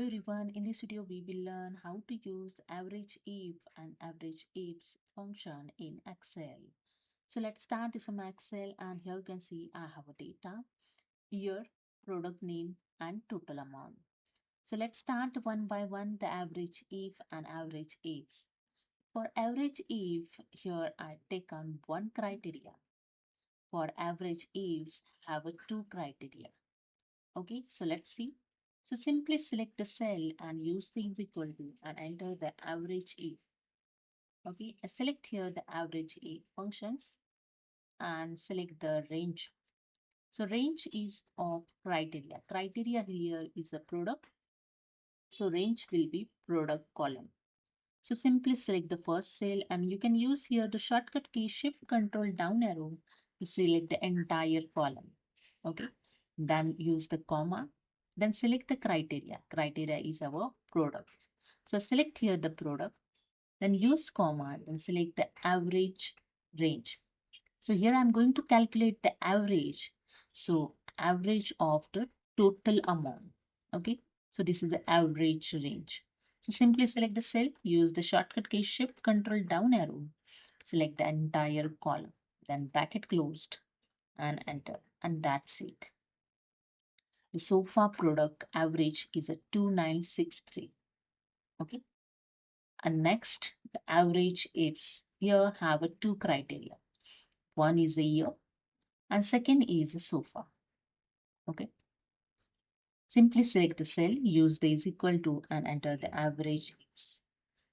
everyone, in this video we will learn how to use Averageif and Averageifs function in Excel. So let's start with some Excel, and here you can see I have a data, year, product name and total amount. So let's start one by one the Averageif and Averageifs. For Averageif, here I take on one criteria. For Averageifs have a two criteria. Okay, so let's see. So simply select the cell and use the is equal to and enter the Averageif. Okay, I select here the Averageif functions and select the range. So range is of criteria. Criteria here is a product. So range will be product column. So simply select the first cell, and you can use here the shortcut key Shift Control down arrow to select the entire column. Okay. Then use the comma. Then select the criteria. Criteria is our product. So select here the product. Then use comma. Then select the average range. So here I'm going to calculate the average. So average of the total amount. Okay. So this is the average range. So simply select the cell, use the shortcut key Shift Control down arrow, select the entire column, then bracket closed and enter, and that's it. The sofa product average is a 2963. Okay. And next, the Averageifs. Here have a two criteria. One is a year and second is a sofa. Okay. Simply select the cell, use the is equal to and enter the Averageifs.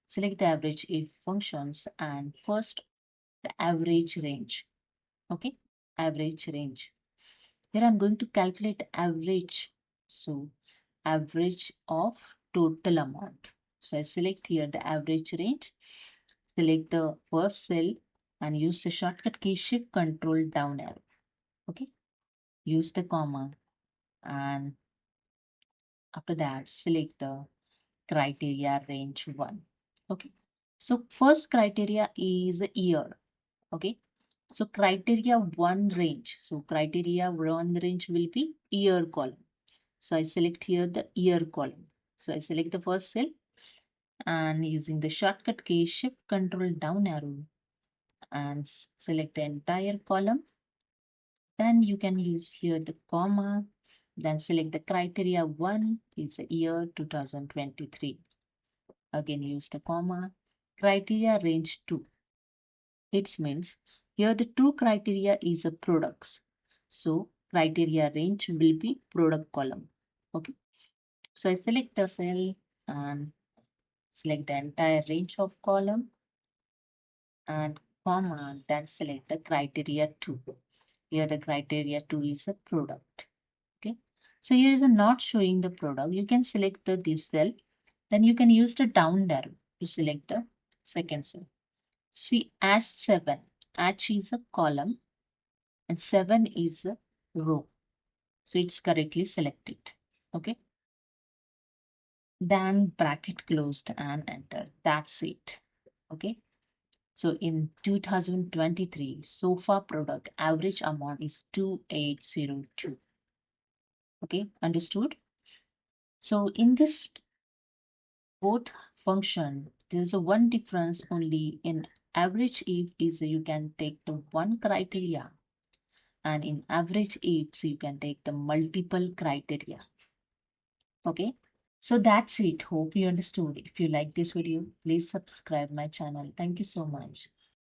Select the Averageif functions and first the average range. Okay, average range. Here I'm going to calculate the average. So average of total amount. So I select here the average range. Select the first cell and use the shortcut key Shift Control down arrow. Okay, use the comma, and after that select the criteria range 1. Okay, so first criteria is year. Okay, so criteria 1 range. So criteria 1 range will be year column. So I select here the year column. So I select the first cell and using the shortcut key Shift Control down arrow and select the entire column. Then you can use here the comma. Then select the criteria 1 is the year 2023. Again use the comma. Criteria range 2. It means here the two criteria is a products. So criteria range will be product column. Okay. So I select the cell and select the entire range of column and comma, then select the criteria 2. Here the criteria 2 is a product. Okay. So here is a not showing the product. You can select the this cell. Then you can use the down arrow to select the second cell. See, as 7. H is a column and 7 is a row. So it's correctly selected. Okay. Then bracket closed and enter. That's it. Okay. So in 2023, sofa product average amount is 2802. Okay, understood? So in this both function, there's a one difference only. In Averageif is you can take the one criteria, and in Averageif you can take the multiple criteria. Okay. So that's it. Hope you understood. If you like this video, please subscribe my channel. Thank you so much.